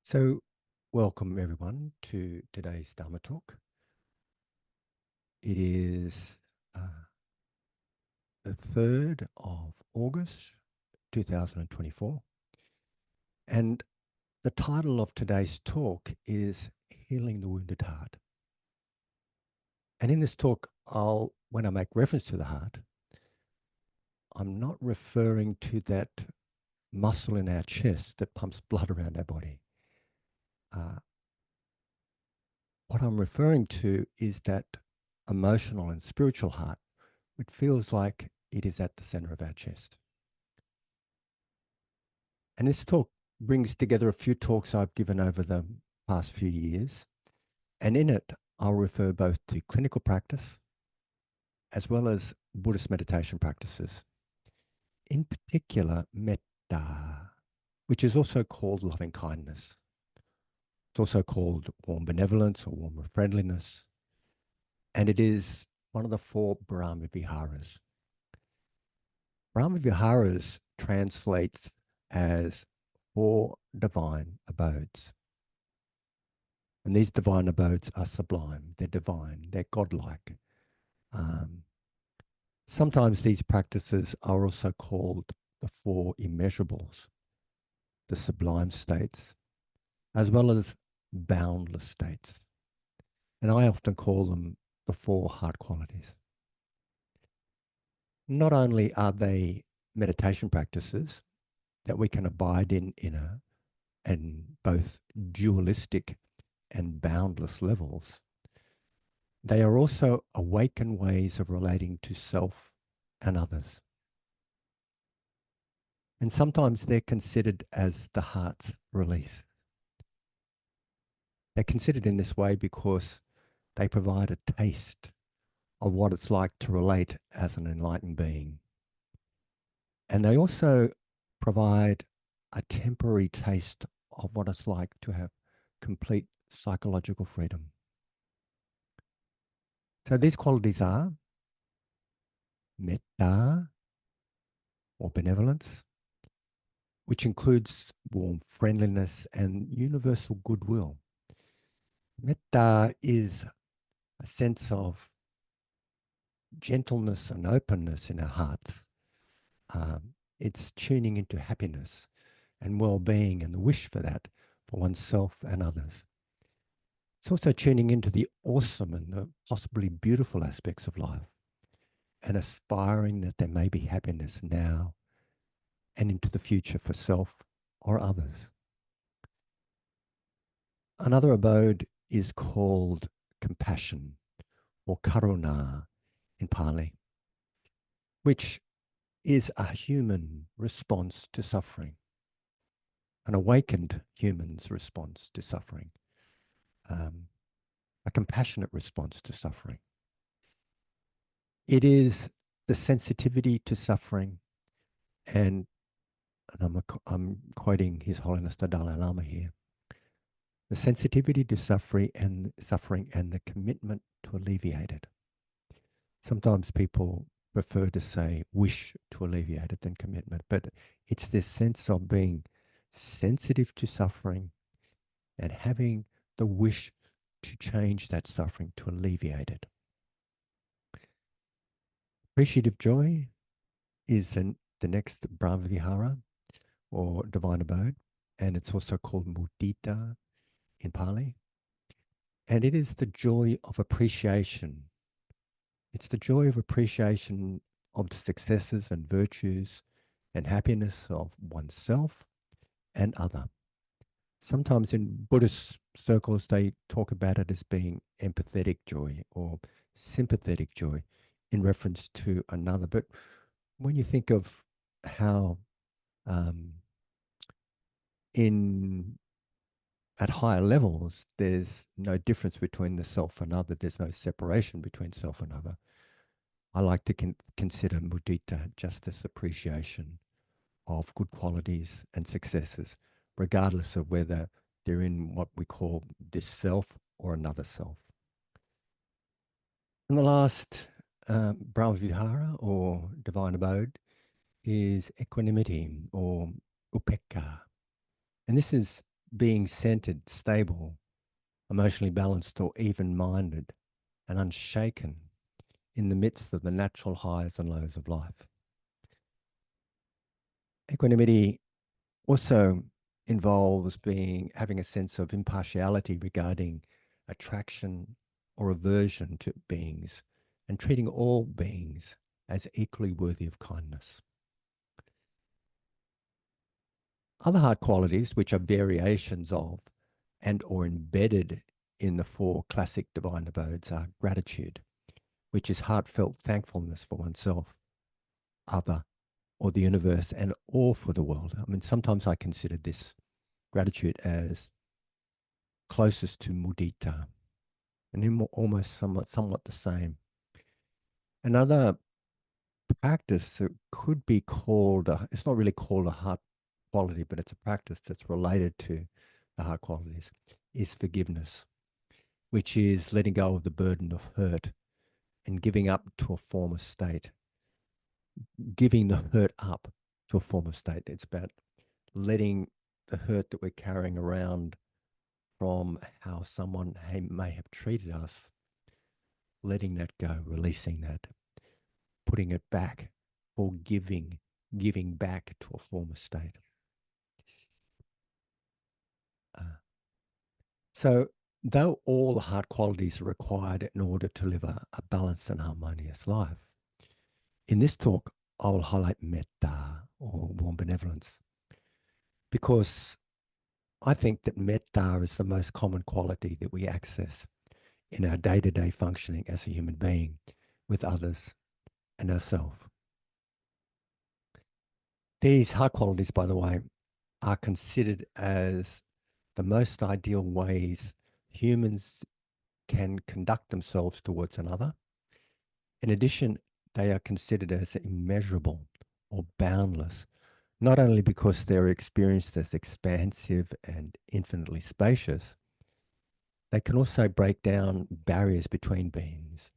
So, welcome everyone to today's Dharma talk. It is uh, the 3rd of August 2024, and the title of today's talk is Healing the Wounded Heart. And in this talk, when I make reference to the heart, I'm not referring to that muscle in our chest that pumps blood around our body. Uh, what I'm referring to is that emotional and spiritual heart. It feels like it is at the center of our chest. And this talk brings together a few talks I've given over the past few years. And in it, I'll refer both to clinical practice as well as Buddhist meditation practices. In particular, metta, which is also called loving kindness. It's also called warm benevolence or warm friendliness. And it is one of the 4 Brahma Viharas. Brahma Viharas translates as 4 divine abodes. And these divine abodes are sublime, they're divine, they're godlike. Sometimes these practices are also called the 4 immeasurables, the sublime states, as well as boundless states. And I often call them the 4 heart qualities. Not only are they meditation practices that we can abide in and both dualistic and boundless levels, they are also awakened ways of relating to self and others. And sometimes they're considered as the heart's release. They're considered in this way because they provide a taste of what it's like to relate as an enlightened being. And they also provide a temporary taste of what it's like to have complete psychological freedom. So these qualities are metta or benevolence, which includes warm friendliness and universal goodwill. Metta is a sense of gentleness and openness in our hearts. It's tuning into happiness and well-being and the wish for that for oneself and others. It's also tuning into the awesome and the possibly beautiful aspects of life and aspiring that there may be happiness now and into the future for self or others. Another abode is called compassion or karuna in Pali, which is a human response to suffering, an awakened human's response to suffering, a compassionate response to suffering. It is the sensitivity to suffering, and I'm quoting His Holiness the Dalai Lama here, the sensitivity to suffering and the commitment to alleviate it. Sometimes people prefer to say wish to alleviate it than commitment, but it's this sense of being sensitive to suffering and having the wish to change that suffering, to alleviate it. Appreciative joy is the next Brahma Vihara or divine abode, and it's also called mudita in Pali. And it is the joy of appreciation. It's the joy of appreciation of the successes and virtues and happiness of oneself and other. Sometimes in Buddhist circles, they talk about it as being empathetic joy or sympathetic joy in reference to another. But when you think of how um, in at higher levels, there's no difference between the self and other. There's no separation between self and other. I like to consider mudita just this appreciation of good qualities and successes, regardless of whether they're in what we call this self or another self. And the last Brahmavihara or divine abode is equanimity or upekkha. And this is being centered, stable, emotionally balanced, or even minded and unshaken in the midst of the natural highs and lows of life. Equanimity also involves having a sense of impartiality regarding attraction or aversion to beings and treating all beings as equally worthy of kindness. Other heart qualities, which are variations of and or embedded in the four classic divine abodes, are gratitude, which is heartfelt thankfulness for oneself, other, or the universe, and all for the world. I mean, sometimes I consider this gratitude as closest to mudita, and almost somewhat the same. Another practice that could be called, it's not really called a heart quality, but it's a practice that's related to the heart qualities, is forgiveness, which is letting go of the burden of hurt and giving up to a former state, giving the hurt up to a former state. It's about letting the hurt that we're carrying around from how someone may have treated us, letting that go, releasing that, putting it back, forgiving, giving back to a former state. So, though all the heart qualities are required in order to live a balanced and harmonious life, in this talk, I will highlight metta or warm benevolence because I think that metta is the most common quality that we access in our day to day functioning as a human being with others and ourselves. These heart qualities, by the way, are considered as the most ideal ways humans can conduct themselves towards another. In addition, they are considered as immeasurable or boundless, not only because they're experienced as expansive and infinitely spacious, they can also break down barriers between beings.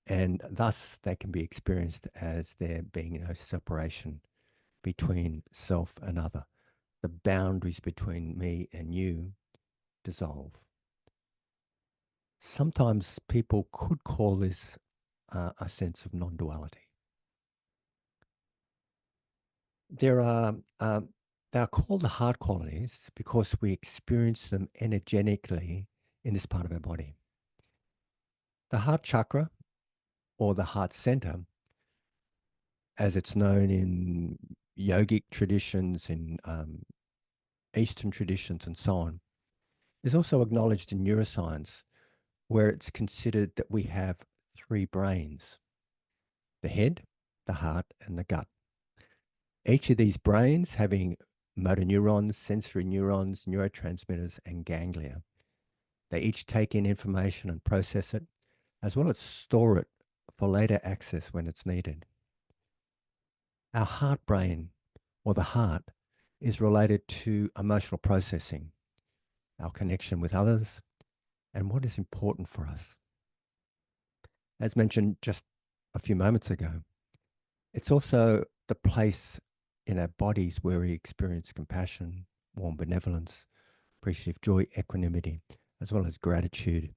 And thus, they can be experienced as there being no separation between self and other. The boundaries between me and you dissolve. Sometimes people could call this a sense of non duality. There are, they are called the heart qualities because we experience them energetically in this part of our body. The heart chakra or the heart center, as it's known in yogic traditions, in Eastern traditions, and so on, is also acknowledged in neuroscience, where it's considered that we have three brains: the head, the heart, and the gut. Each of these brains having motor neurons, sensory neurons, neurotransmitters, and ganglia. They each take in information and process it, as well as store it for later access when it's needed. Our heart brain, or the heart, is related to emotional processing, our connection with others, and what is important for us. As mentioned just a few moments ago, it's also the place in our bodies where we experience compassion, warm benevolence, appreciative joy, equanimity, as well as gratitude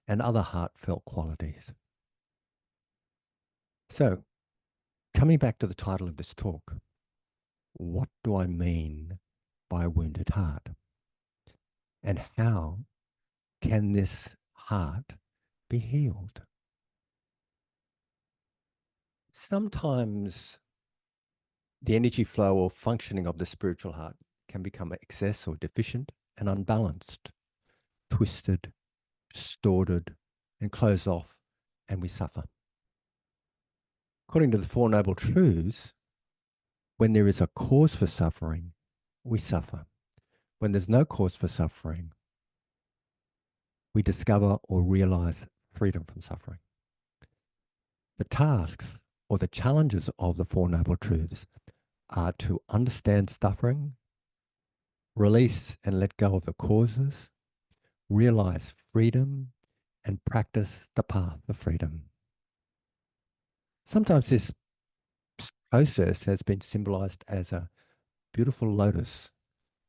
and other heartfelt qualities. So, coming back to the title of this talk, what do I mean by a wounded heart? And how can this heart be healed? Sometimes the energy flow or functioning of the spiritual heart can become excess or deficient and unbalanced, twisted, distorted, and closed off, and we suffer. According to the Four Noble Truths, when there is a cause for suffering, we suffer. When there's no cause for suffering, we discover or realize freedom from suffering. The tasks or the challenges of the Four Noble Truths are to understand suffering, release and let go of the causes, realize freedom, and practice the path of freedom. Sometimes this process has been symbolized as a beautiful lotus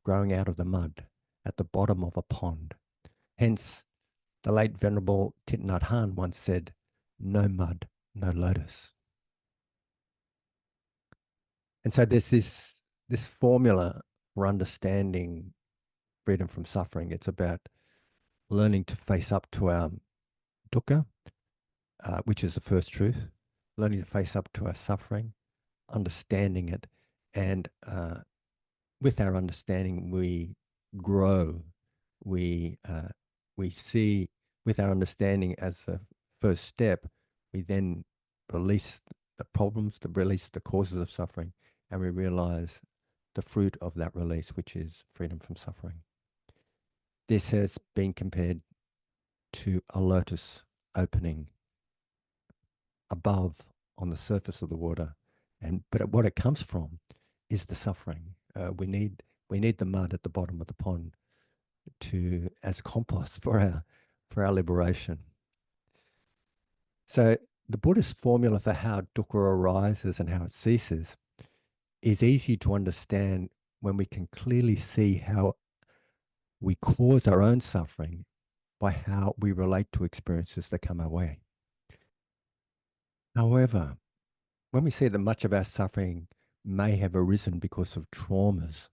growing out of the mud at the bottom of a pond. Hence, the late Venerable Thich Nhat Hanh once said, no mud, no lotus. And so there's this formula for understanding freedom from suffering. It's about learning to face up to our dukkha, which is the first truth, learning to face up to our suffering, understanding it, and with our understanding, we grow. We see with our understanding as the first step, we then release the problems, release the causes of suffering, and we realize the fruit of that release, which is freedom from suffering. This has been compared to a lotus opening above on the surface of the water, but what it comes from is the suffering. We need the mud at the bottom of the pond to as compost for our liberation. So the Buddhist formula for how dukkha arises and how it ceases is easy to understand when we can clearly see how we cause our own suffering by how we relate to experiences that come our way. However, when we see that much of our suffering may have arisen because of traumas,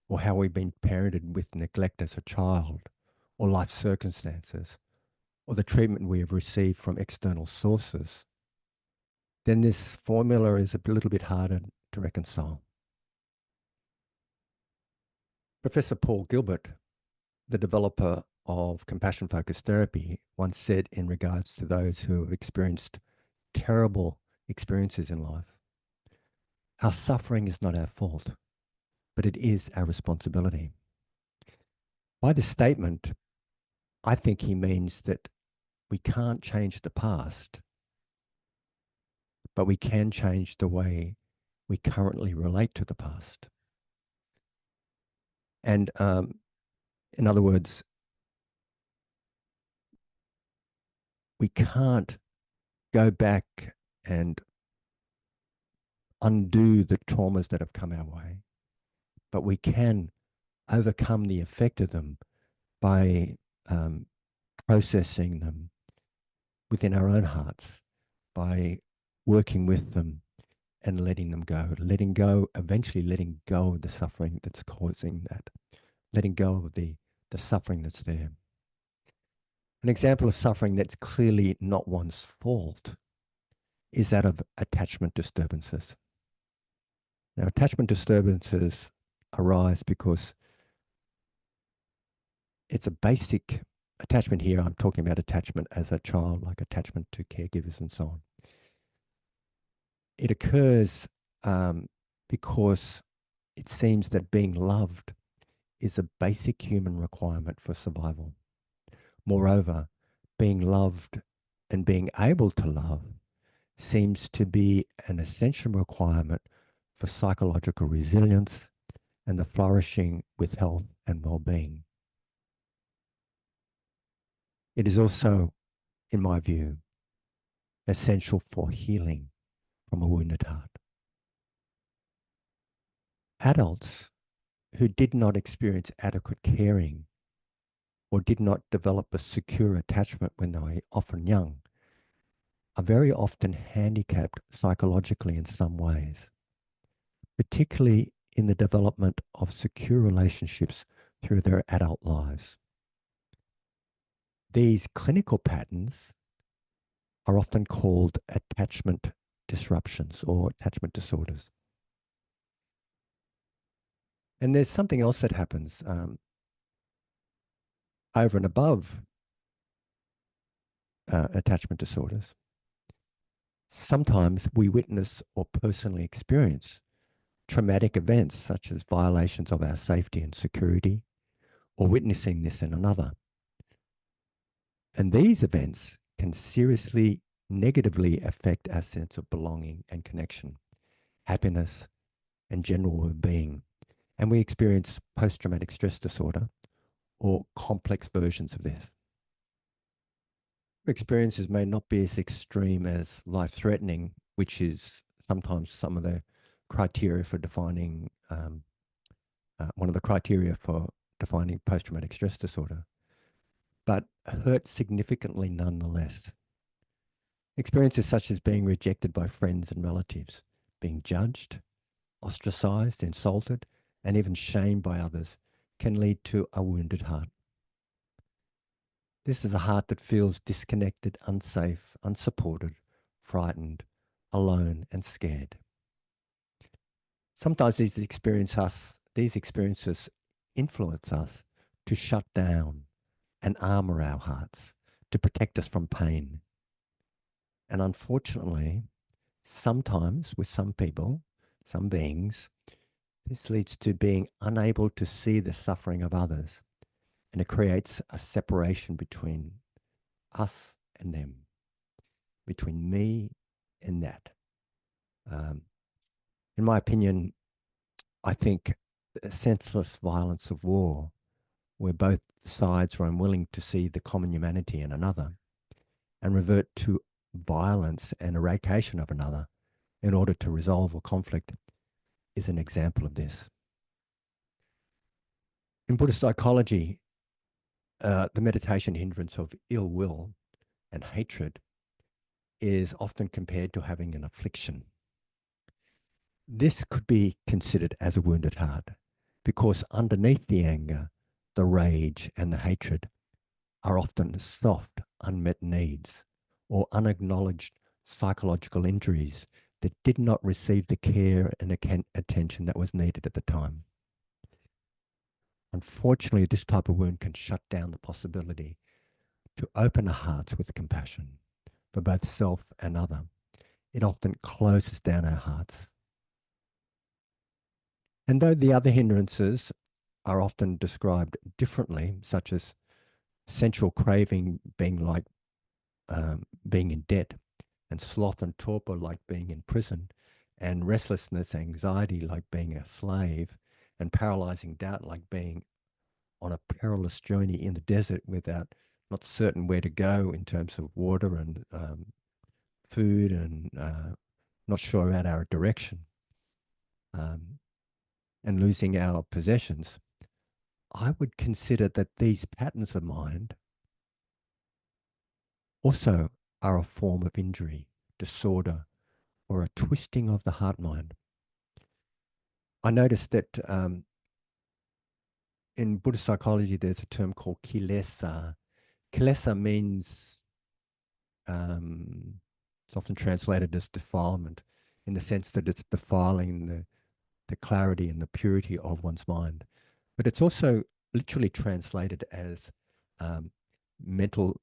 or how we've been parented with neglect as a child, or life circumstances, or the treatment we have received from external sources, then this formula is a little bit harder to reconcile. Professor Paul Gilbert, the developer of compassion-focused therapy, once said in regards to those who have experienced terrible experiences in life, our suffering is not our fault, but it is our responsibility. By this statement, I think he means that we can't change the past, but we can change the way we currently relate to the past. And in other words, we can't go back and undo the traumas that have come our way, but we can overcome the effect of them by processing them within our own hearts, by working with them and letting them go, eventually letting go of the suffering that's causing that, letting go of the suffering that's there. An example of suffering that's clearly not one's fault is that of attachment disturbances. Now, attachment disturbances arise because it's a basic attachment here. I'm talking about attachment as a child, like attachment to caregivers and so on. It occurs because it seems that being loved is a basic human requirement for survival. Moreover, being loved and being able to love seems to be an essential requirement for psychological resilience and the flourishing with health and well-being. It is also, in my view, essential for healing from a wounded heart. Adults who did not experience adequate caring or did not develop a secure attachment when they were often young are very often handicapped psychologically in some ways, particularly in the development of secure relationships through their adult lives. These clinical patterns are often called attachment disruptions or attachment disorders. And there's something else that happens over and above attachment disorders. Sometimes we witness or personally experience traumatic events such as violations of our safety and security, or witnessing this in another. And these events can seriously negatively affect our sense of belonging and connection, happiness, and general well-being. And we experience post-traumatic stress disorder or complex versions of this. Experiences may not be as extreme as life-threatening, which is sometimes some of the criteria for defining, one of the criteria for defining post-traumatic stress disorder, but hurt significantly nonetheless. Experiences such as being rejected by friends and relatives, being judged, ostracized, insulted, and even shamed by others can lead to a wounded heart. This is a heart that feels disconnected, unsafe, unsupported, frightened, alone, and scared. Sometimes these experiences influence us to shut down and armor our hearts to protect us from pain. And unfortunately, sometimes with some people, some beings, this leads to being unable to see the suffering of others, and it creates a separation between us and them, between me and that. In my opinion, I think the senseless violence of war, where both sides are unwilling to see the common humanity in another and revert to violence and eradication of another in order to resolve a conflict, is an example of this. In Buddhist psychology, the meditation hindrance of ill will and hatred is often compared to having an affliction. This could be considered as a wounded heart because underneath the anger, the rage, and the hatred are often soft, unmet needs or unacknowledged psychological injuries that did not receive the care and attention that was needed at the time. Unfortunately, this type of wound can shut down the possibility to open our hearts with compassion for both self and other. It often closes down our hearts. And though the other hindrances are often described differently, such as sensual craving being like being in debt, and sloth and torpor like being in prison, and restlessness, anxiety like being a slave, and paralyzing doubt like being on a perilous journey in the desert without not certain where to go in terms of water and food, and not sure about our direction, and losing our possessions, I would consider that these patterns of mind also are a form of injury, disorder, or a twisting of the heart mind. I noticed that in Buddhist psychology, there's a term called kilesa. Kilesa means, it's often translated as defilement, in the sense that it's defiling the clarity and the purity of one's mind. But it's also literally translated as mental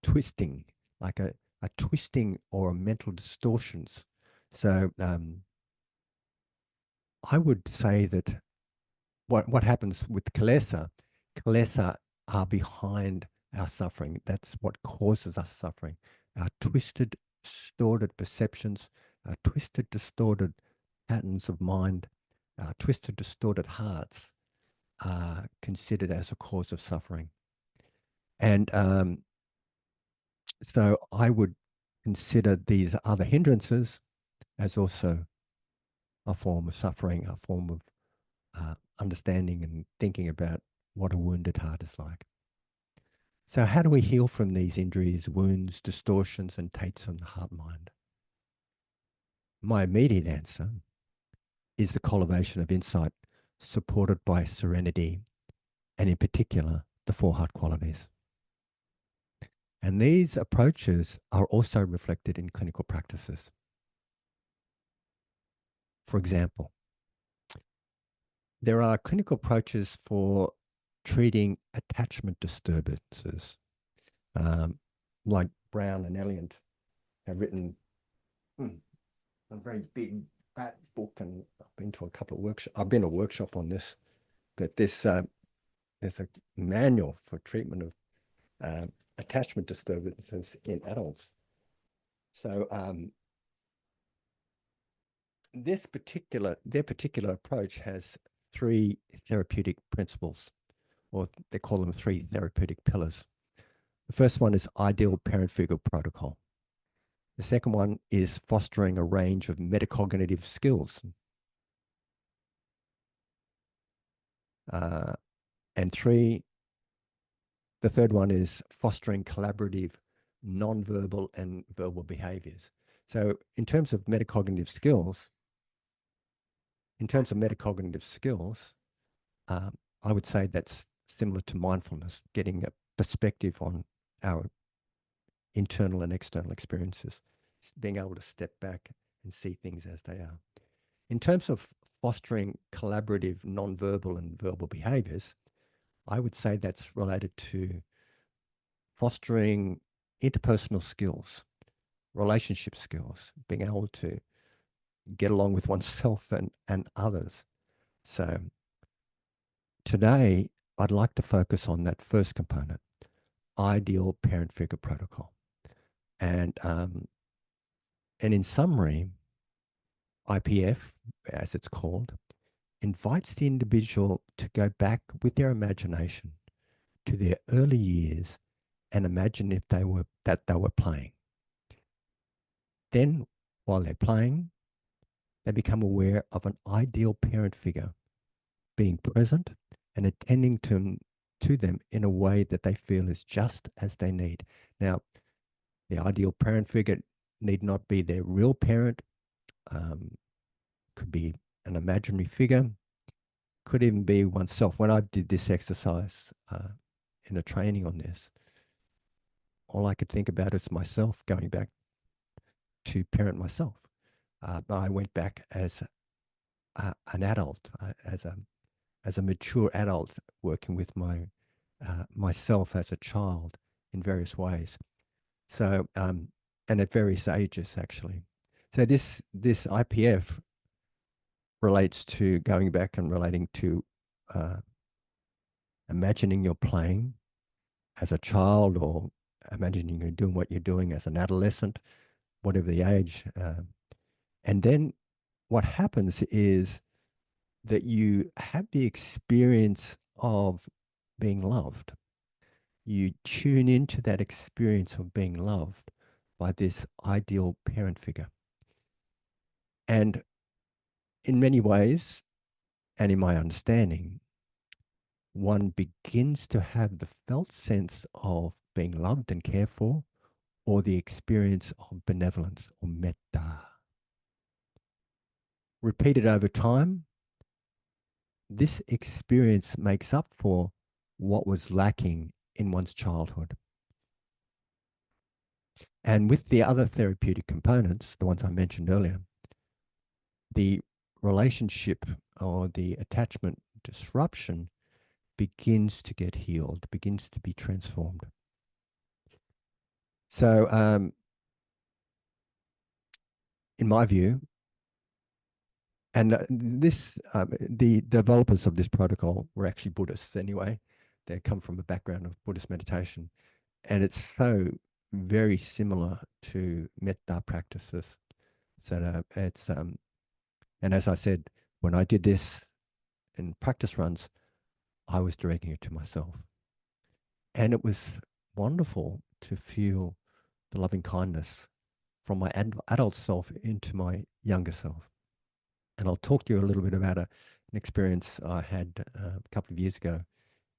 twisting, like a twisting or a mental distortions. So I would say that what happens with kilesa are behind our suffering. That's what causes us suffering. Our twisted, distorted perceptions, our twisted, distorted patterns of mind, our twisted, distorted hearts are considered as a cause of suffering. And so I would consider these other hindrances as also a form of suffering, a form of understanding and thinking about what a wounded heart is like. So how do we heal from these injuries, wounds, distortions, and taints on the heart mind? My immediate answer is the cultivation of insight supported by serenity, and in particular, the four heart qualities. And these approaches are also reflected in clinical practices. For example, there are clinical approaches for treating attachment disturbances, like Brown and Elliott have written a very big, fat book, and I've been to a couple of workshops. I've been to a workshop on this, but there's a manual for treatment of attachment disturbances in adults. So their particular approach has three therapeutic principles, or they call them three therapeutic pillars. The first one is ideal parent-figure protocol. The second one is fostering a range of metacognitive skills. And three, the third one is fostering collaborative, non-verbal and verbal behaviors. So in terms of metacognitive skills, um, I would say that's similar to mindfulness, getting a perspective on our internal and external experiences, being able to step back and see things as they are. In terms of fostering collaborative, non-verbal and verbal behaviors, I would say that's related to fostering interpersonal skills, relationship skills, being able to get along with oneself and others. So today, I'd like to focus on that first component, ideal parent figure protocol. And in summary, IPF, as it's called, invites the individual to go back with their imagination to their early years and imagine if they were playing. Then, while they're playing, they become aware of an ideal parent figure being present and attending to them in a way that they feel is just as they need. Now, the ideal parent figure need not be their real parent, could be an imaginary figure, could even be oneself. When I did this exercise in a training on this, all I could think about is myself going back to parent myself. I went back as an adult, as a mature adult, working with myself as a child in various ways. So, and at various ages actually. So this IPF relates to going back and relating to uh, imagining you're playing as a child, or imagining you're doing what you're doing as an adolescent, whatever the age. And then what happens is that you have the experience of being loved. You tune into that experience of being loved by this ideal parent figure. And in many ways, and in my understanding, one begins to have the felt sense of being loved and cared for, or the experience of benevolence or metta. Repeated over time, this experience makes up for what was lacking in one's childhood. And with the other therapeutic components, the ones I mentioned earlier, the relationship or the attachment disruption begins to get healed, begins to be transformed. So, in my view, and the developers of this protocol were actually Buddhists anyway. They come from a background of Buddhist meditation, and it's so very similar to metta practices. So it's and as I said, when I did this in practice runs, I was directing it to myself, and it was wonderful to feel the loving kindness from my adult self into my younger self. And I'll talk to you a little bit about an experience I had a couple of years ago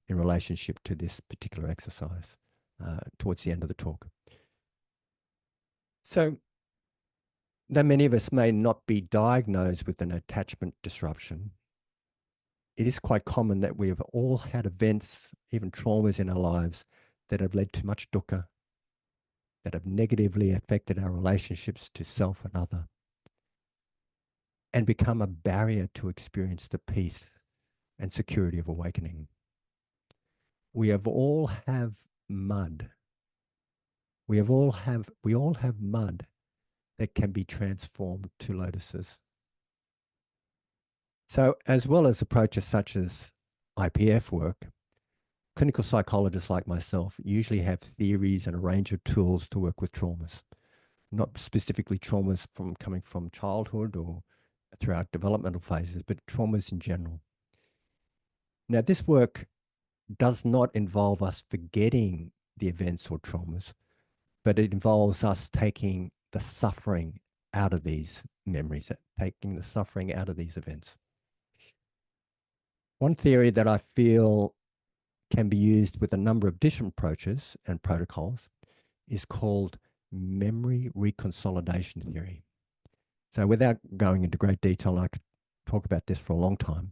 in relationship to this particular exercise towards the end of the talk. So, though many of us may not be diagnosed with an attachment disruption, it is quite common that we have all had events, even traumas in our lives, that have led to much dukkha, that have negatively affected our relationships to self and other, and become a barrier to experience the peace and security of awakening. We all have mud. We all have mud that can be transformed to lotuses. So, as well as approaches such as IPF work, clinical psychologists like myself usually have theories and a range of tools to work with traumas, not specifically traumas from coming from childhood or throughout developmental phases, but traumas in general. Now, this work does not involve us forgetting the events or traumas, but it involves us taking the suffering out of these memories, taking the suffering out of these events. One theory that I feel can be used with a number of different approaches and protocols is called memory reconsolidation theory. So without going into great detail, I could talk about this for a long time,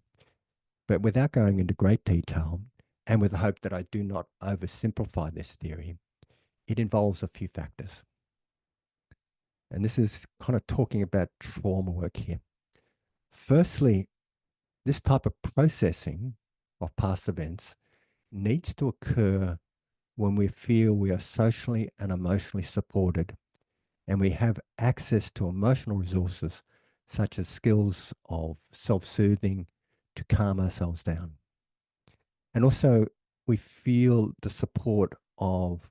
but without going into great detail, and with the hope that I do not oversimplify this theory, it involves a few factors. And this is kind of talking about trauma work here. Firstly, this type of processing of past events needs to occur when we feel we are socially and emotionally supported and we have access to emotional resources such as skills of self-soothing to calm ourselves down. And also, we feel the support of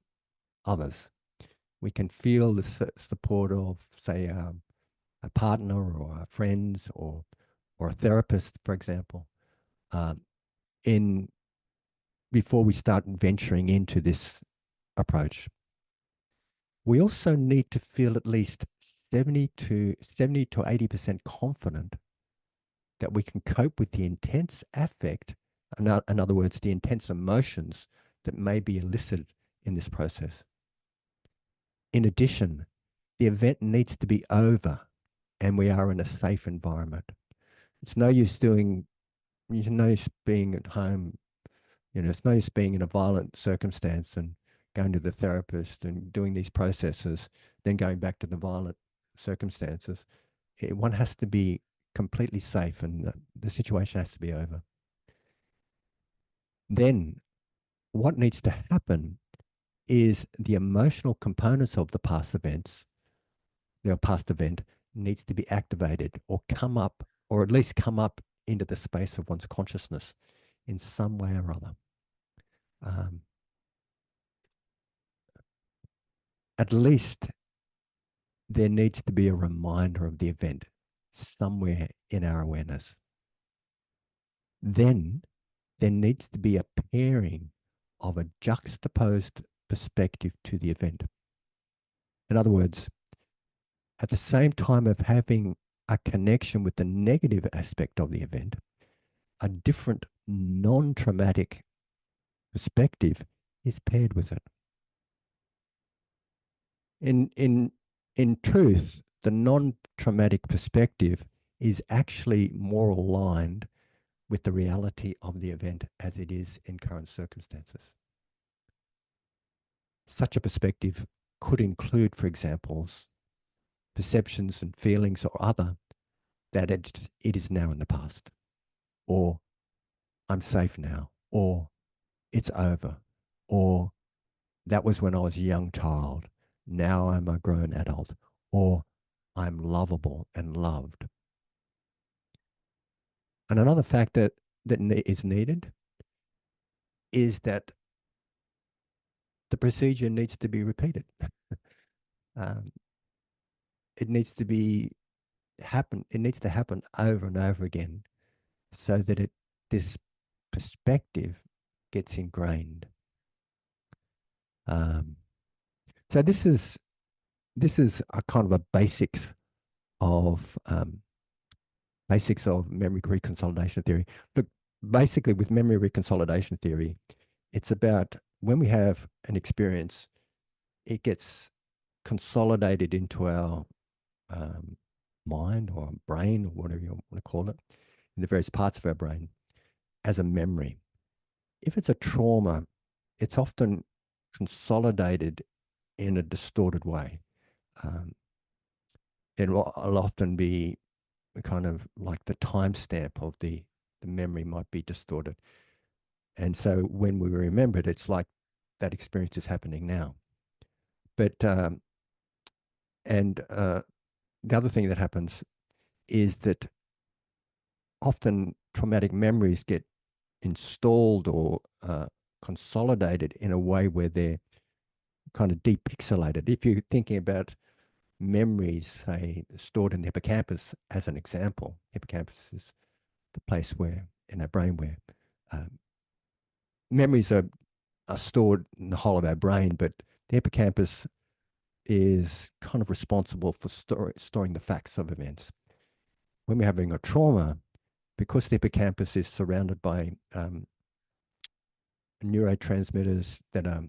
others. We can feel the support of, say, a partner or our friends or a therapist, for example, um, in before we start venturing into this approach. We also need to feel at least 70 to 80% confident that we can cope with the intense affect, in other words, the intense emotions that may be elicited in this process. In addition, the event needs to be over and we are in a safe environment. It's no use being at home. It's no use being in a violent circumstance and going to the therapist and doing these processes, then going back to the violent circumstances. One has to be completely safe and the situation has to be over. Then what needs to happen is the emotional components of the past events, their past event needs to be activated or come up, or at least come up into the space of one's consciousness in some way or other. At least there needs to be a reminder of the event somewhere in our awareness. Then there needs to be a pairing of a juxtaposed perspective to the event. In other words, at the same time of having a connection with the negative aspect of the event, a different non-traumatic perspective is paired with it. In truth, the non-traumatic perspective is actually more aligned with the reality of the event as it is in current circumstances. Such a perspective could include, for example, perceptions and feelings or other that it is now in the past, or I'm safe now, or it's over, or that was when I was a young child, now I'm a grown adult, or I'm lovable and loved. And another factor that is needed is that the procedure needs to be repeated. It needs to happen. It needs to happen over and over again, so that this perspective gets ingrained. So this is a kind of a of basics of memory reconsolidation theory. Look, basically with memory reconsolidation theory, it's about when we have an experience, it gets consolidated into our mind or brain or whatever you want to call it, in the various parts of our brain as a memory. If it's a trauma, it's often consolidated in a distorted way. It'll often be kind of like the timestamp of the memory might be distorted. And so when we remember it, it's like that experience is happening now. But, the other thing that happens is that often traumatic memories get installed or consolidated in a way where they're kind of depixelated. If you're thinking about memories, say, stored in the hippocampus as an example, hippocampus is the place where in our brain where memories are stored in the whole of our brain, but the hippocampus is kind of responsible for storing the facts of events. When we're having a trauma, because the hippocampus is surrounded by neurotransmitters that are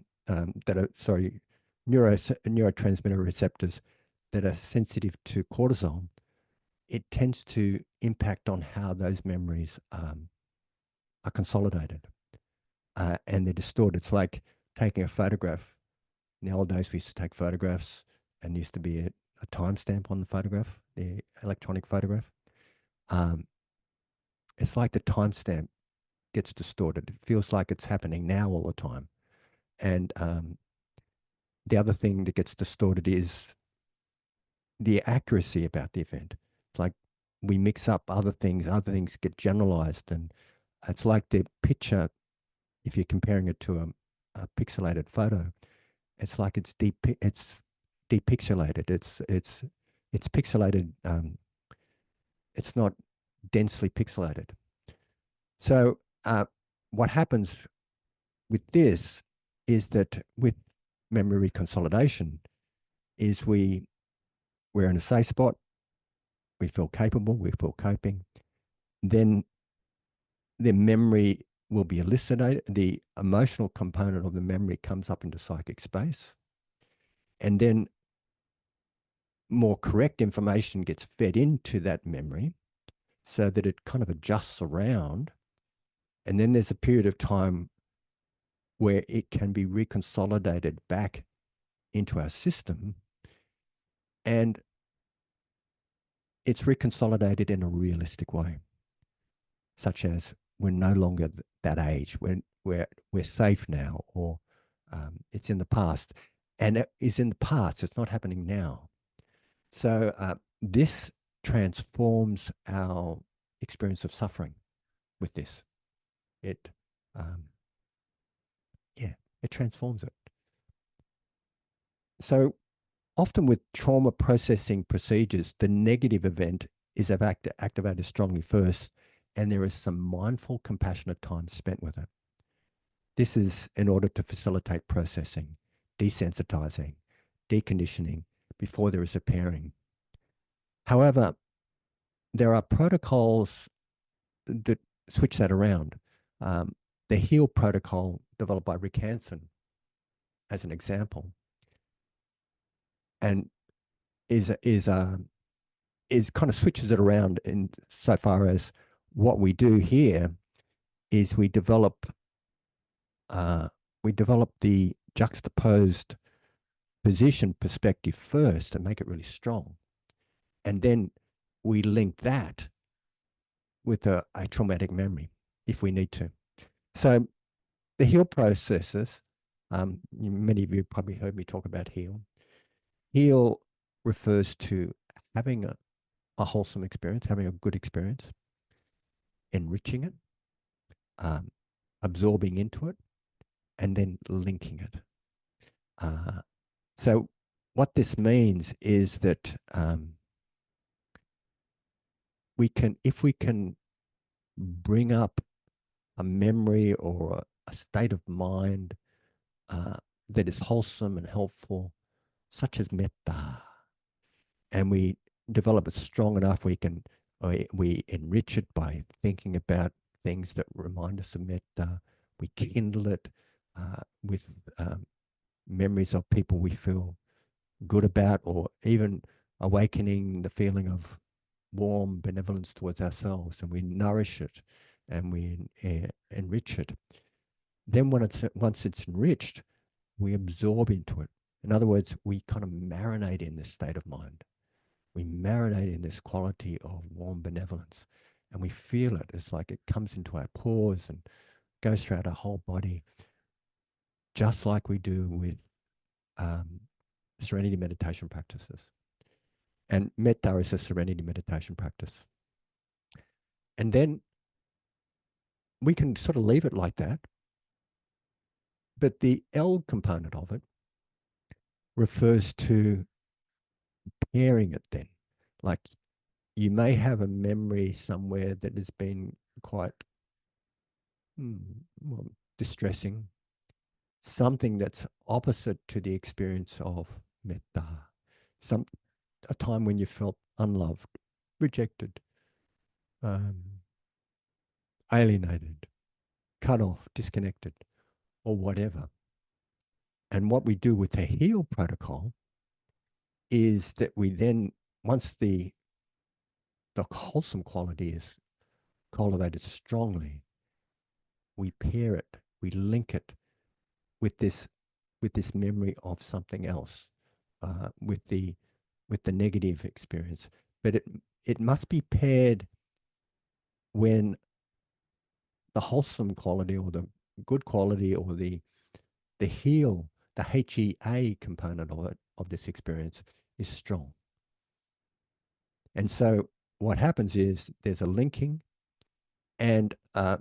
neurotransmitter receptors that are sensitive to cortisol, it tends to impact on how those memories are consolidated, and they're distorted. It's like taking a photograph. In the old days, we used to take photographs, and there used to be a timestamp on the photograph, the electronic photograph. Um, it's like the timestamp gets distorted. It feels like it's happening now all the time. And the other thing that gets distorted is the accuracy about the event. It's like we mix up other things get generalized. And it's like the picture, if you're comparing it to a pixelated photo, it's like it's depixelated. It's pixelated. It's not densely pixelated. So what happens with this is that with memory consolidation is we're in a safe spot, we feel capable, we feel coping, then the memory will be elucidated, the emotional component of the memory comes up into psychic space, and then more correct information gets fed into that memory so that it kind of adjusts around. And then there's a period of time where it can be reconsolidated back into our system, and it's reconsolidated in a realistic way, such as we're no longer that age, we're safe now, or it's in the past. And it is in the past, it's not happening now. So this transforms our experience of suffering with this. It, um, yeah, it transforms it. So often with trauma processing procedures, the negative event is activated strongly first, and there is some mindful, compassionate time spent with it. This is in order to facilitate processing, desensitizing, deconditioning before there is a pairing. However, there are protocols that switch that around. The HEAL protocol developed by Rick Hansen, as an example, and is kind of switches it around in so far as what we do here is we develop the juxtaposed position perspective first and make it really strong, and then we link that with a traumatic memory if we need to. So the heal processes, many of you probably heard me talk about heal. Heal refers to having a wholesome experience, having a good experience, enriching it, um, absorbing into it, and then linking it. So what this means is that if we can bring up a memory or a state of mind that is wholesome and helpful, such as metta, and we develop it strong enough, we enrich it by thinking about things that remind us of metta. We kindle it with memories of people we feel good about, or even awakening the feeling of warm benevolence towards ourselves, and we nourish it and we enrich it. Then once it's enriched, we absorb into it. In other words, we kind of marinate in this state of mind. We marinate in this quality of warm benevolence, and we feel it. It's like it comes into our pores and goes throughout our whole body, just like we do with serenity meditation practices. And metta is a serenity meditation practice. And then we can sort of leave it like that. But the L component of it refers to pairing it then. Like you may have a memory somewhere that has been quite well, distressing, something that's opposite to the experience of metta, a time when you felt unloved, rejected, alienated, cut off, disconnected. or whatever. And what we do with the heal protocol is that we then, once the wholesome quality is cultivated strongly, we pair it, we link it with this memory of something else, with the negative experience. But it must be paired when the wholesome quality or the good quality or the heal, the HEA component of it, of this experience, is strong. And so what happens is there's a linking, and the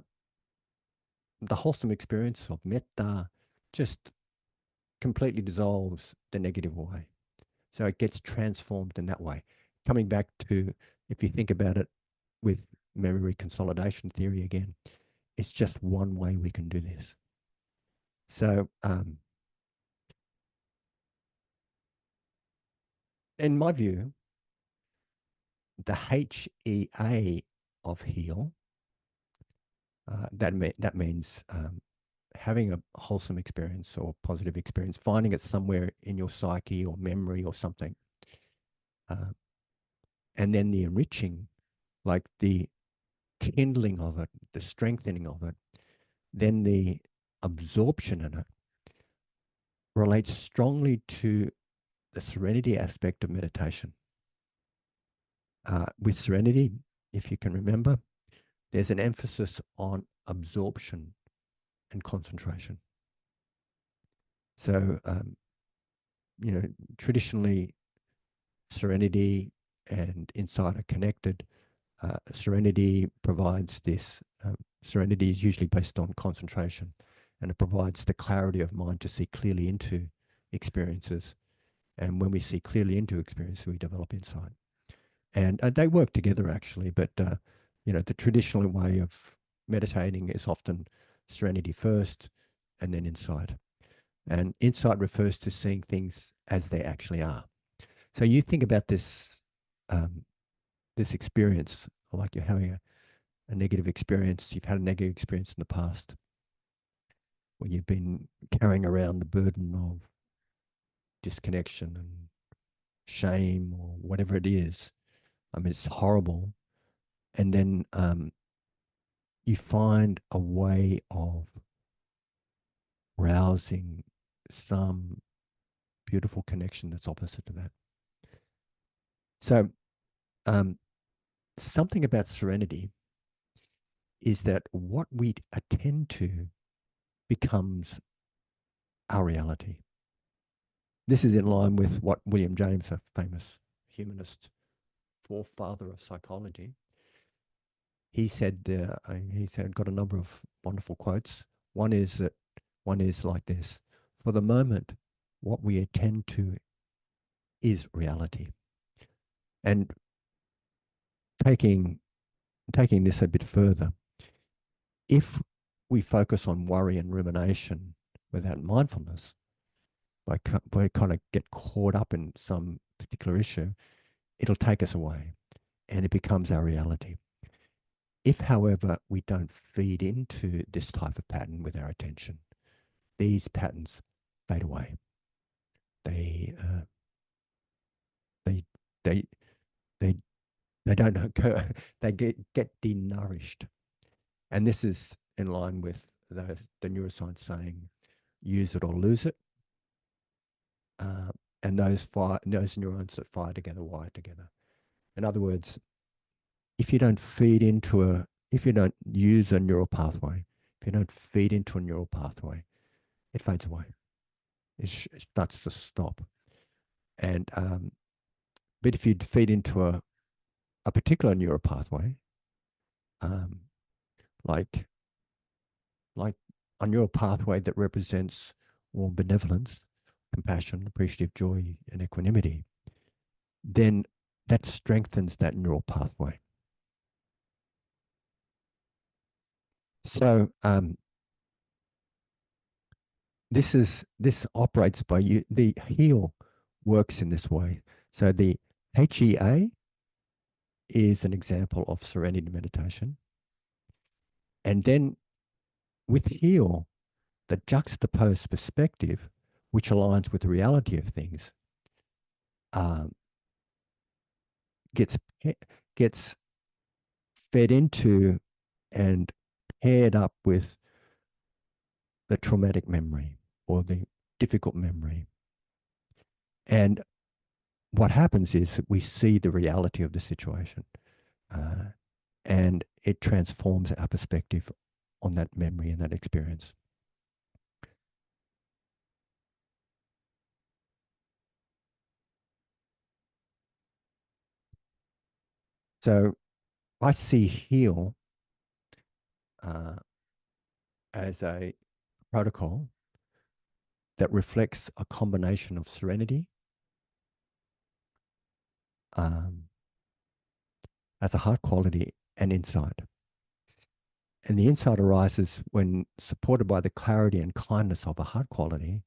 wholesome experience of metta just completely dissolves the negative way. So it gets transformed in that way. Coming back to, if you think about it with memory consolidation theory again, it's just one way we can do this. So, in my view, the HEA of heal, that means having a wholesome experience or positive experience, finding it somewhere in your psyche or memory or something, and then the enriching, like the kindling of it, the strengthening of it, then the absorption in it relates strongly to the serenity aspect of meditation. With serenity, if you can remember, there's an emphasis on absorption and concentration. So, traditionally, serenity and insight are connected. Serenity provides this. Serenity is usually based on concentration, and it provides the clarity of mind to see clearly into experiences. And when we see clearly into experiences, we develop insight. And they work together actually. But the traditional way of meditating is often serenity first, and then insight. And insight refers to seeing things as they actually are. So you think about this experience, like you're having a negative experience. You've had a negative experience in the past where you've been carrying around the burden of disconnection and shame or whatever it is. I mean, it's horrible. And then you find a way of rousing some beautiful connection that's opposite to that. So, something about serenity is that what we attend to becomes our reality. This is in line with what William James, a famous humanist forefather of psychology, he said. He said, got a number of wonderful quotes. One is like this: "For the moment, what we attend to is reality." And taking this a bit further, if we focus on worry and rumination without mindfulness, by kind of get caught up in some particular issue, it'll take us away and it becomes our reality. If, however, we don't feed into this type of pattern with our attention, these patterns fade away. They they they they they don't occur. They get denourished, and this is in line with the neuroscience saying, "Use it or lose it." And those neurons that fire together wire together. In other words, if you don't if you don't use a neural pathway, if you don't feed into a neural pathway, it fades away. It starts to stop. And but if you feed into a particular neural pathway, um, like a neural pathway that represents warm benevolence, compassion, appreciative joy, and equanimity, then that strengthens that neural pathway. So this operates by you. The heal works in this way. So the HEA is an example of serenity meditation, and then with heal, the juxtaposed perspective, which aligns with the reality of things, um, gets gets fed into and paired up with the traumatic memory or the difficult memory. And what happens is that we see the reality of the situation, uh, and it transforms our perspective on that memory and that experience. So I see heal uh, as a protocol that reflects a combination of serenity um, as a heart quality and insight. And the insight arises when, supported by the clarity and kindness of a heart quality,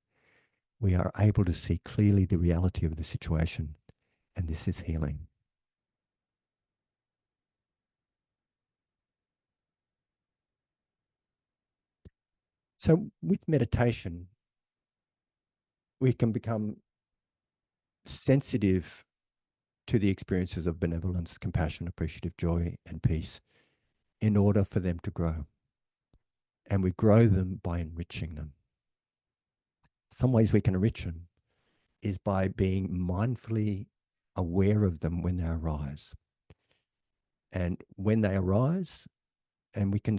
we are able to see clearly the reality of the situation. And this is healing. So, with meditation, we can become sensitive to the experiences of benevolence, compassion, appreciative joy, and peace in order for them to grow. And we grow them by enriching them. Some ways we can enrich them is by being mindfully aware of them when they arise. And when they arise, and we can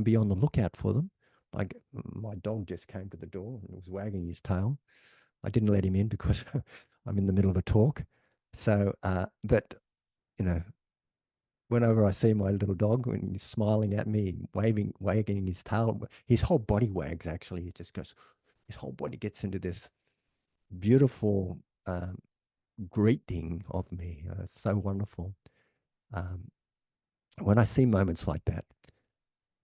be on the lookout for them. Like my dog just came to the door and was wagging his tail. I didn't let him in because I'm in the middle of a talk. So, but you know, whenever I see my little dog when he's smiling at me, waving, wagging his tail, his whole body wags actually. He just goes, his whole body gets into this beautiful greeting of me. It's so wonderful. Um, when I see moments like that,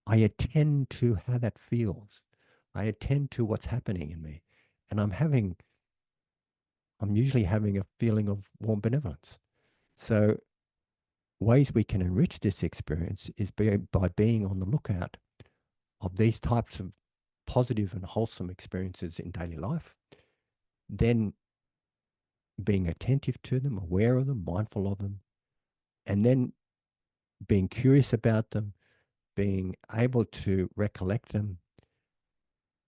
I attend to how that feels. I attend to what's happening in me. And I'm usually having a feeling of warm benevolence. So, ways we can enrich this experience is by being on the lookout of these types of positive and wholesome experiences in daily life, then being attentive to them, aware of them, mindful of them, and then being curious about them, being able to recollect them.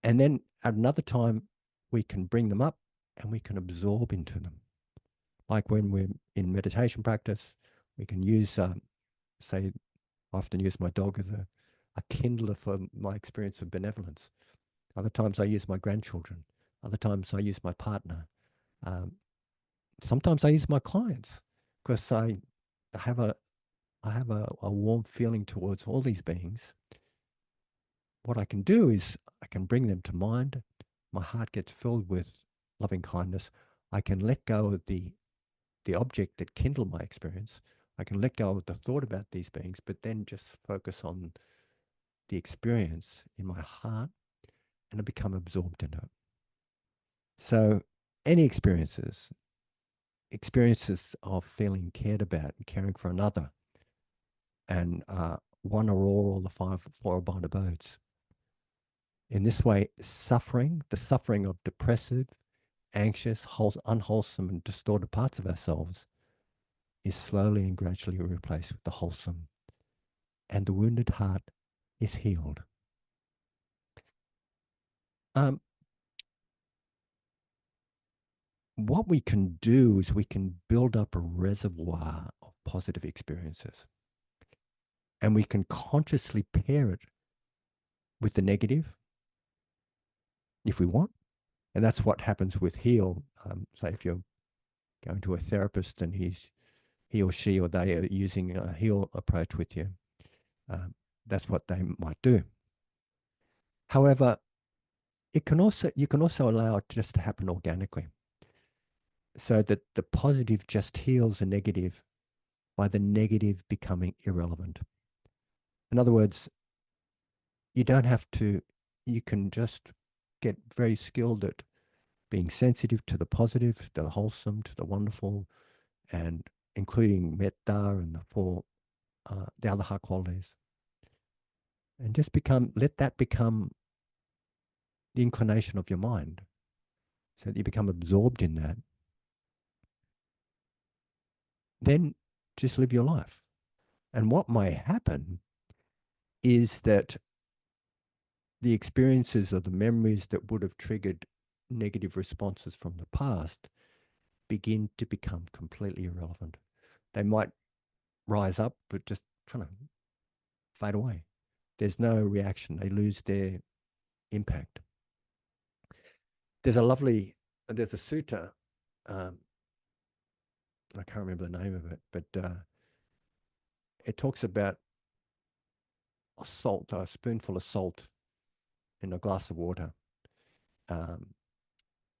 And then at another time, we can bring them up and we can absorb into them. Like when we're in meditation practice, we can use, say, I often use my dog as a kindler for my experience of benevolence. Other times I use my grandchildren. Other times I use my partner. Um, Sometimes I use my clients because have a I have a warm feeling towards all these beings. What I can do is I can bring them to mind. My heart gets filled with loving kindness. I can let go of the object that kindled my experience. I can let go of the thought about these beings, but then just focus on the experience in my heart and I become absorbed in it. So any experiences of feeling cared about and caring for another, and one or all the four abide abodes. In this way, the suffering of depressive, anxious, unwholesome, and distorted parts of ourselves is slowly and gradually replaced with the wholesome, and the wounded heart is healed. Um, what we can do is we can build up a reservoir of positive experiences, and we can consciously pair it with the negative if we want. And that's what happens with heal. Say if you're going to a therapist and he or she or they are using a heal approach with you, um, that's what they might do. However, you can also allow it just to happen organically, so that the positive just heals the negative by the negative becoming irrelevant. In other words, you don't have to. You can just get very skilled at being sensitive to the positive, to the wholesome, to the wonderful, and including metta and the other heart qualities, and just let that become the inclination of your mind, so that you become absorbed in that, then just live your life. And what may happen is that the experiences or the memories that would have triggered negative responses from the past begin to become completely irrelevant. They might rise up, but just kind of fade away. There's no reaction. They lose their impact. There's a sutta, um, I can't remember the name of it, but it talks about a spoonful of salt in a glass of water. Um,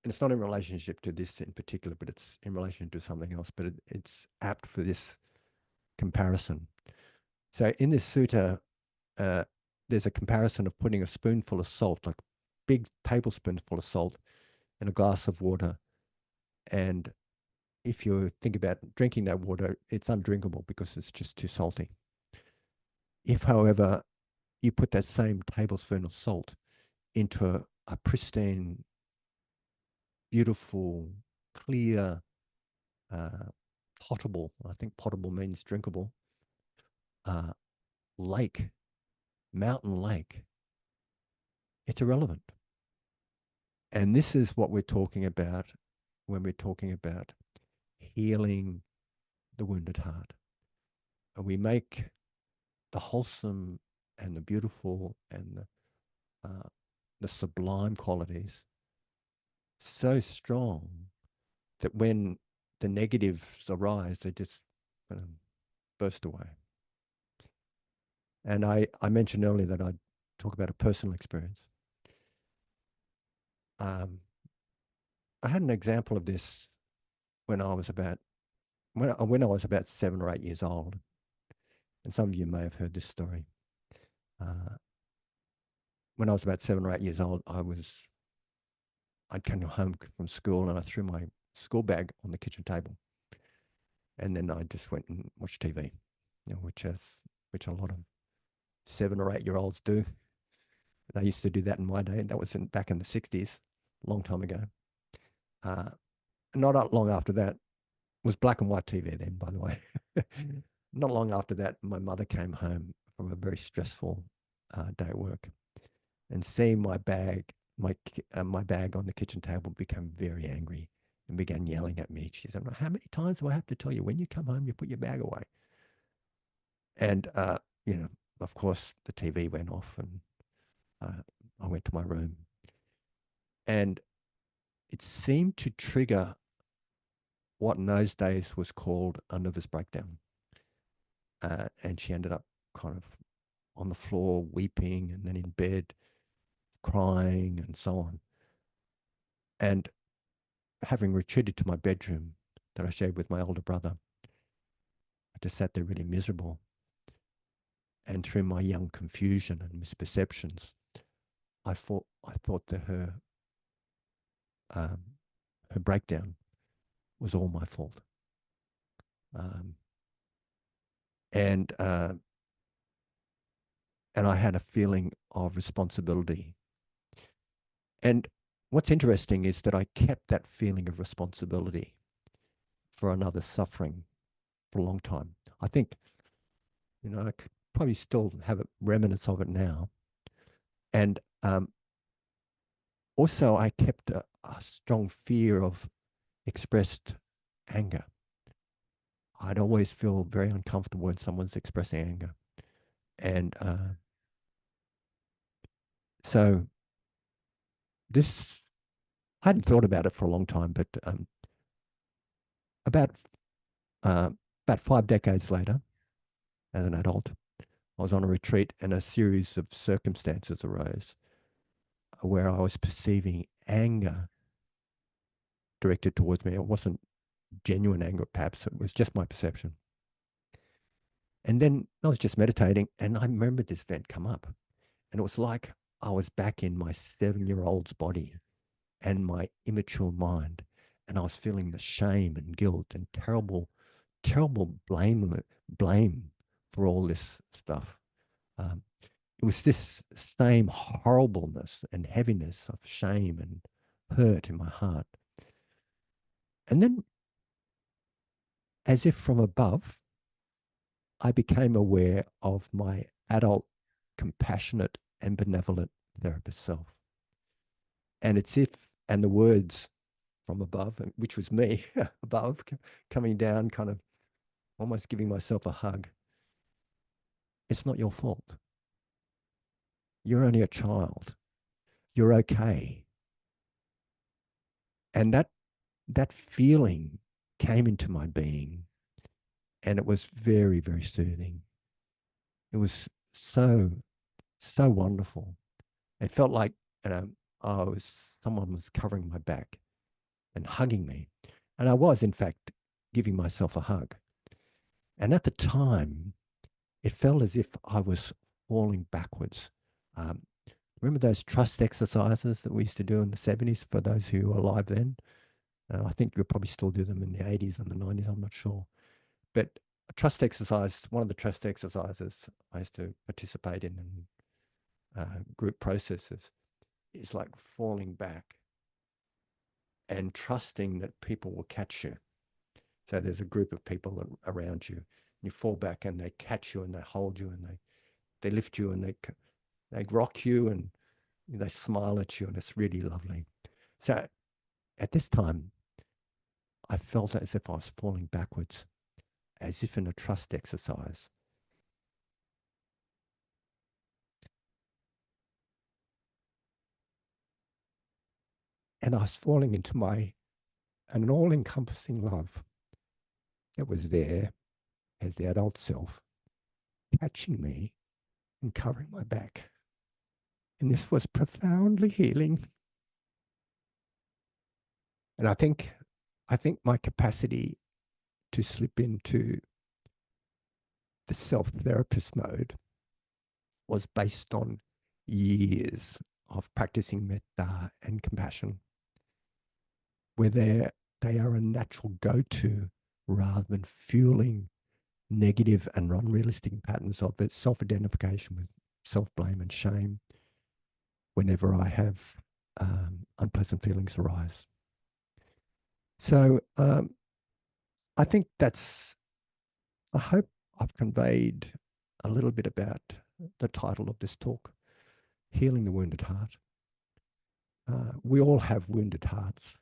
and it's not in relationship to this in particular, but it's in relation to something else, but it's apt for this comparison. So in this sutta, uh, there's a comparison of putting a spoonful of salt, like a big tablespoonful of salt, in a glass of water. And if you think about drinking that water, it's undrinkable because it's just too salty. If, however, you put that same tablespoon of salt into a pristine, beautiful, clear, uh, potable, I think potable means drinkable, uh, lake, mountain lake, it's irrelevant. And this is what we're talking about when we're talking about healing the wounded heart. And we make the wholesome and the beautiful and the sublime qualities so strong that when the negatives arise, they just kind of burst away. And I mentioned earlier that I'd talk about a personal experience. I had an example of this when I was about when I was about 7 or 8 years old, and some of you may have heard this story. Uh, when I was about 7 or 8 years old, I'd come home from school and I threw my school bag on the kitchen table, and then I just went and watched TV, which a lot of 7 or 8 year olds do. They used to do that in my day. That was back in the 60s, a long time ago. Uh, not long after that, was black and white TV then, by the way. Not long after that, my mother came home from a very stressful day at work, and seeing my bag, my bag on the kitchen table, became very angry and began yelling at me. She said, "How many times do I have to tell you when you come home, you put your bag away?" And of course, the TV went off, and I went to my room, and it seemed to trigger what in those days was called a nervous breakdown. And she ended up kind of on the floor weeping, and then in bed crying and so on. And having retreated to my bedroom that I shared with my older brother, I just sat there really miserable. And through my young confusion and misperceptions, I thought that um, her breakdown was all my fault. Um, and uh, and I had a feeling of responsibility. And what's interesting is that I kept that feeling of responsibility for another's suffering for a long time. I think, I could probably still have remnants of it now. And also, I kept a strong fear of expressed anger. I'd always feel very uncomfortable when someone's expressing anger. And so this, I hadn't thought about it for a long time, but about uh, about 5 decades later, as an adult, I was on a retreat and a series of circumstances arose where I was perceiving anger directed towards me. It wasn't genuine anger, perhaps. It was just my perception. And then I was just meditating, and I remembered this event come up. And it was like I was back in my 7-year-old's body and my immature mind. And I was feeling the shame and guilt and terrible, terrible blame for all this stuff. Um, it was this same horribleness and heaviness of shame and hurt in my heart. And then, as if from above, I became aware of my adult, compassionate, and benevolent therapist self. And it's if, and the words from above, which was me above, coming down, kind of almost giving myself a hug. It's not your fault. You're only a child. You're okay. And that feeling came into my being, and it was very, very soothing. It was so wonderful. It felt like someone was covering my back and hugging me. And I was, in fact, giving myself a hug. And at the time, it felt as if I was falling backwards. Um, Remember those trust exercises that we used to do in the 70s for those who were alive then? I think you'll probably still do them in the 80s and the 90s, I'm not sure. But a trust exercise, one of the trust exercises I used to participate in group processes, is like falling back and trusting that people will catch you. So there's a group of people around you, and you fall back and they catch you and they hold you and they lift you and they rock you and they smile at you, and it's really lovely. So at this time, I felt as if I was falling backwards, as if in a trust exercise. And I was falling into an all encompassing love that was there as the adult self, catching me and covering my back. And this was profoundly healing. And I think my capacity to slip into the self-therapist mode was based on years of practicing metta and compassion, where they are a natural go-to rather than fueling negative and unrealistic patterns of self-identification with self-blame and shame whenever I have unpleasant feelings arise. So I think I hope I've conveyed a little bit about the title of this talk, Healing the Wounded Heart. We all have wounded hearts,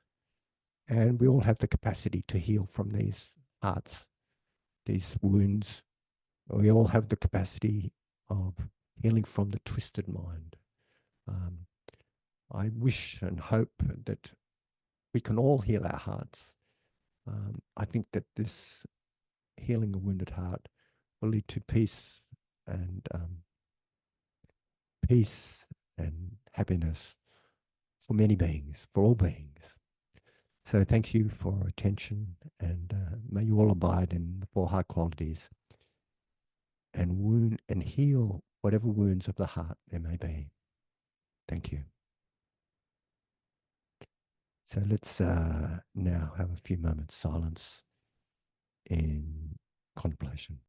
and we all have the capacity to heal from these hearts, these wounds. We all have the capacity of healing from the twisted mind. Um, I wish and hope that we can all heal our hearts. I think that this healing a wounded heart will lead to peace and happiness for many beings, for all beings. So thank you for attention, and may you all abide in the four heart qualities and wound and heal whatever wounds of the heart there may be. Thank you. So let's now have a few moments silence in contemplation.